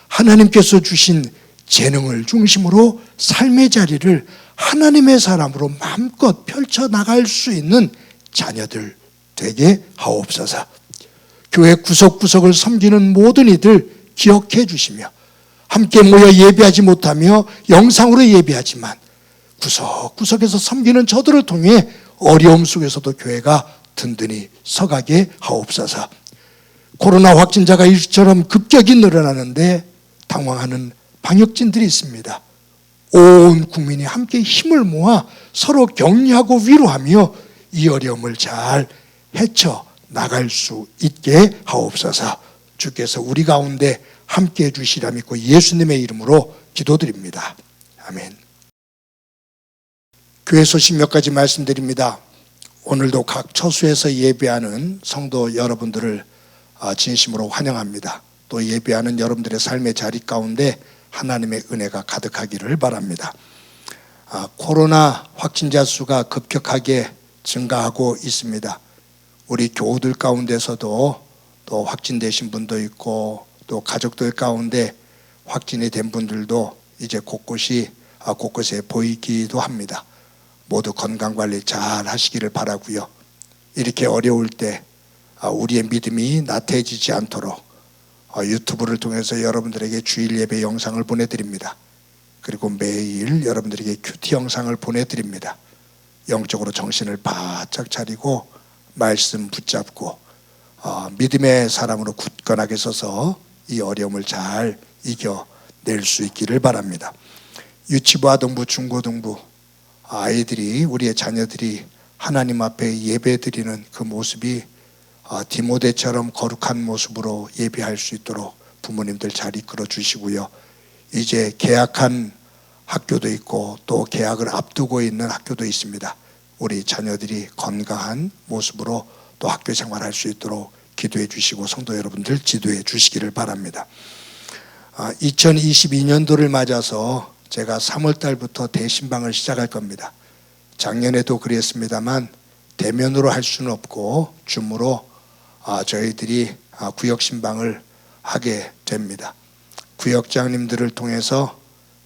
Speaker 3: 하나님께서 주신 재능을 중심으로 삶의 자리를 하나님의 사람으로 마음껏 펼쳐나갈 수 있는 자녀들 되게 하옵소서. 교회 구석구석을 섬기는 모든 이들 기억해 주시며 함께 모여 예배하지 못하며 영상으로 예배하지만 구석구석에서 섬기는 저들을 통해 어려움 속에서도 교회가 든든히 서가게 하옵소서. 코로나 확진자가 이처럼 급격히 늘어나는데 당황하는 방역진들이 있습니다. 온 국민이 함께 힘을 모아 서로 격려하고 위로하며 이 어려움을 잘 헤쳐 나갈 수 있게 하옵소서. 주께서 우리 가운데 함께 해주시라 믿고 예수님의 이름으로 기도드립니다. 아멘. 교회 소식 몇 가지 말씀드립니다. 오늘도 각 처소에서 예배하는 성도 여러분들을 진심으로 환영합니다. 또 예배하는 여러분들의 삶의 자리 가운데 하나님의 은혜가 가득하기를 바랍니다. 코로나 확진자 수가 급격하게 증가하고 있습니다. 우리 교우들 가운데서도 또 확진되신 분도 있고 또 가족들 가운데 확진이 된 분들도 이제 곳곳에 보이기도 합니다. 모두 건강관리 잘 하시기를 바라고요. 이렇게 어려울 때 우리의 믿음이 나태해지지 않도록 유튜브를 통해서 여러분들에게 주일 예배 영상을 보내드립니다. 그리고 매일 여러분들에게 큐티 영상을 보내드립니다. 영적으로 정신을 바짝 차리고 말씀 붙잡고 믿음의 사람으로 굳건하게 서서 이 어려움을 잘 이겨낼 수 있기를 바랍니다. 유치부, 아동부, 중고등부 아이들이, 우리의 자녀들이 하나님 앞에 예배드리는 그 모습이 디모데처럼 거룩한 모습으로 예배할 수 있도록 부모님들 잘 이끌어 주시고요. 이제 개학한 학교도 있고 또 개학을 앞두고 있는 학교도 있습니다. 우리 자녀들이 건강한 모습으로 또 학교 생활할 수 있도록 기도해 주시고 성도 여러분들 지도해 주시기를 바랍니다. 2022년도를 맞아서 제가 3월 달부터 대신방을 시작할 겁니다. 작년에도 그랬습니다만 대면으로 할 수는 없고 줌으로 저희들이 구역신방을 하게 됩니다. 구역장님들을 통해서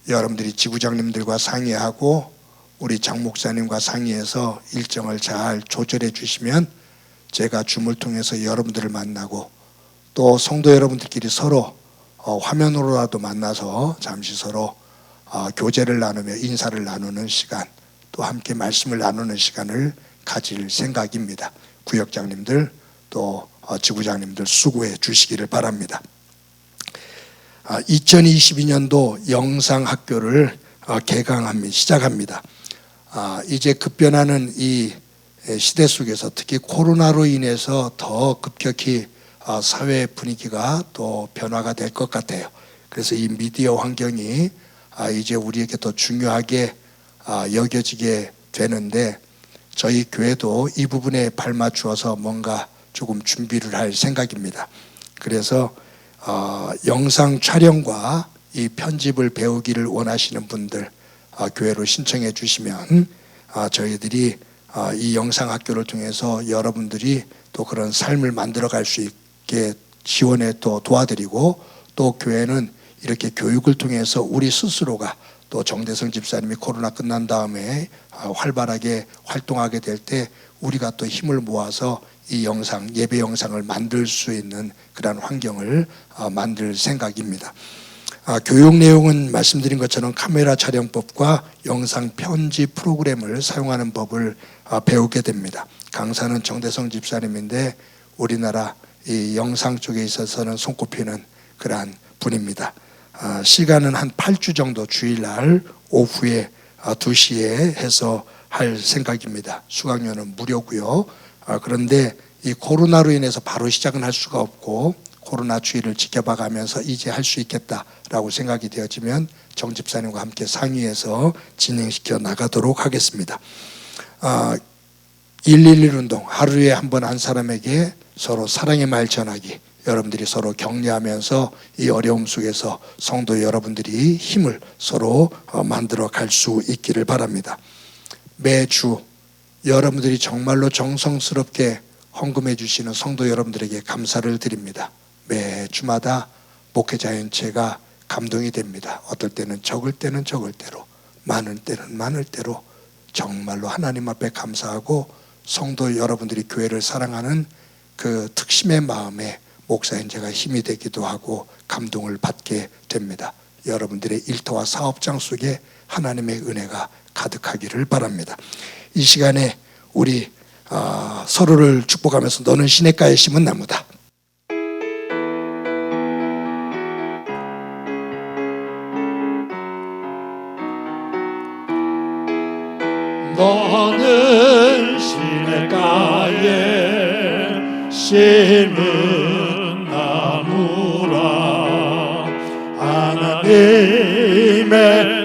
Speaker 3: 여러분들이 지구장님들과 상의하고 우리 장목사님과 상의해서 일정을 잘 조절해 주시면 제가 줌을 통해서 여러분들을 만나고 또 성도 여러분들끼리 서로 화면으로라도 만나서 잠시 서로 교제를 나누며 인사를 나누는 시간, 또 함께 말씀을 나누는 시간을 가질 생각입니다. 구역장님들 또 지구장님들 수고해 주시기를 바랍니다. 2022년도 영상학교를 시작합니다. 이제 급변하는 이 시대 속에서 특히 코로나로 인해서 더 급격히 사회 분위기가 또 변화가 될 것 같아요. 그래서 이 미디어 환경이 이제 우리에게 더 중요하게 여겨지게 되는데 저희 교회도 이 부분에 발맞추어서 뭔가 조금 준비를 할 생각입니다. 그래서 영상 촬영과 이 편집을 배우기를 원하시는 분들 교회로 신청해 주시면 저희들이 이 영상 학교를 통해서 여러분들이 또 그런 삶을 만들어 갈 수 있게 지원해 또 도와드리고 또 교회는 이렇게 교육을 통해서 우리 스스로가 또 정대성 집사님이 코로나 끝난 다음에 활발하게 활동하게 될 때 우리가 또 힘을 모아서 이 영상, 예배 영상을 만들 수 있는 그런 환경을 만들 생각입니다. 교육 내용은 말씀드린 것처럼 카메라 촬영법과 영상 편집 프로그램을 사용하는 법을 배우게 됩니다. 강사는 정대성 집사님인데 우리나라 이 영상 쪽에 있어서는 손꼽히는 그러한 분입니다. 시간은 한 8주 정도 주일날 오후에 2시에 해서 할 생각입니다. 수강료는 무료고요. 그런데 이 코로나로 인해서 바로 시작은 할 수가 없고 코로나 추이를 지켜봐가면서 이제 할 수 있겠다라고 생각이 되어지면 정 집사님과 함께 상의해서 진행시켜 나가도록 하겠습니다. 111 운동, 하루에 한 번 한 사람에게 서로 사랑의 말 전하기, 여러분들이 서로 격려하면서 이 어려움 속에서 성도 여러분들이 힘을 서로 만들어 갈 수 있기를 바랍니다. 매주 여러분들이 정말로 정성스럽게 헌금해 주시는 성도 여러분들에게 감사를 드립니다. 매주마다 목회자연체가 감동이 됩니다. 어떨 때는 적을 때는 적을 대로, 많을 때는 많을 대로 정말로 하나님 앞에 감사하고 성도 여러분들이 교회를 사랑하는 그 특심의 마음에 목사연체가 힘이 되기도 하고 감동을 받게 됩니다. 여러분들의 일터와 사업장 속에 하나님의 은혜가 가득하기를 바랍니다. 이 시간에 우리 서로를 축복하면서 너는 시냇가에 심은 나무다.
Speaker 1: 너는 시냇가에 심은 나무라 하나님의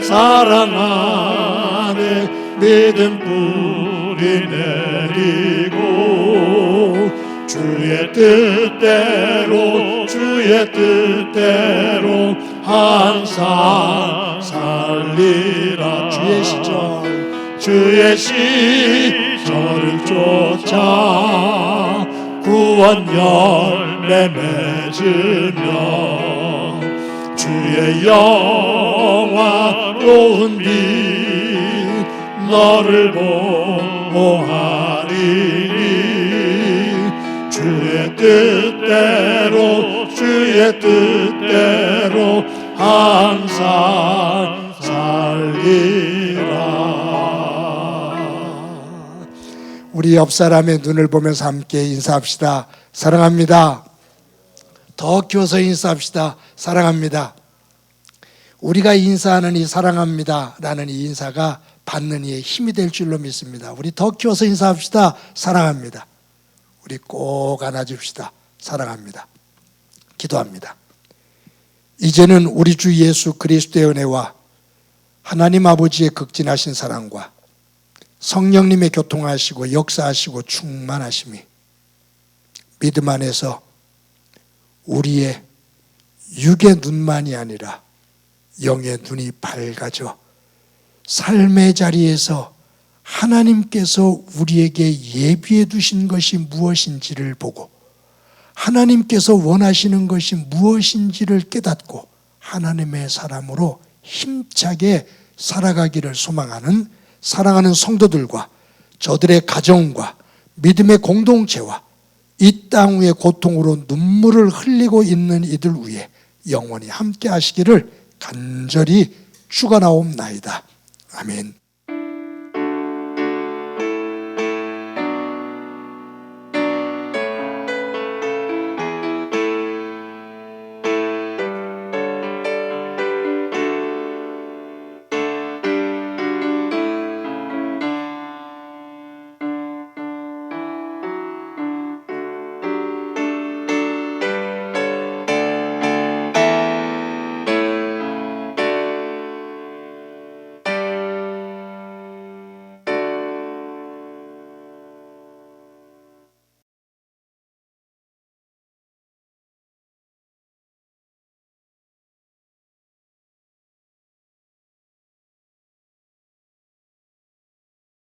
Speaker 1: 사랑 안에 믿음 뿌리 내리고 주의 뜻대로 주의 뜻대로 항상 살리라. 주의 시절을 쫓아 구원 열매 맺으며 주의 영화로운 빛 너를 보호하리니 주의 뜻대로 항상 살리라.
Speaker 3: 우리 옆 사람의 눈을 보면서 함께 인사합시다. 사랑합니다. 더 키워서 인사합시다. 사랑합니다. 우리가 인사하는 이 사랑합니다 라는 이 인사가 받는 이의 힘이 될 줄로 믿습니다. 우리 더 키워서 인사합시다. 사랑합니다. 우리 꼭 안아줍시다. 사랑합니다. 기도합니다. 이제는 우리 주 예수 그리스도의 은혜와 하나님 아버지의 극진하신 사랑과 성령님의 교통하시고 역사하시고 충만하심이 믿음 안에서 우리의 육의 눈만이 아니라 영의 눈이 밝아져 삶의 자리에서 하나님께서 우리에게 예비해 두신 것이 무엇인지를 보고 하나님께서 원하시는 것이 무엇인지를 깨닫고 하나님의 사람으로 힘차게 살아가기를 소망하는 사랑하는 성도들과 저들의 가정과 믿음의 공동체와 이 땅 위의 고통으로 눈물을 흘리고 있는 이들 위에 영원히 함께 하시기를 간절히 축원하옵나이다. 아멘.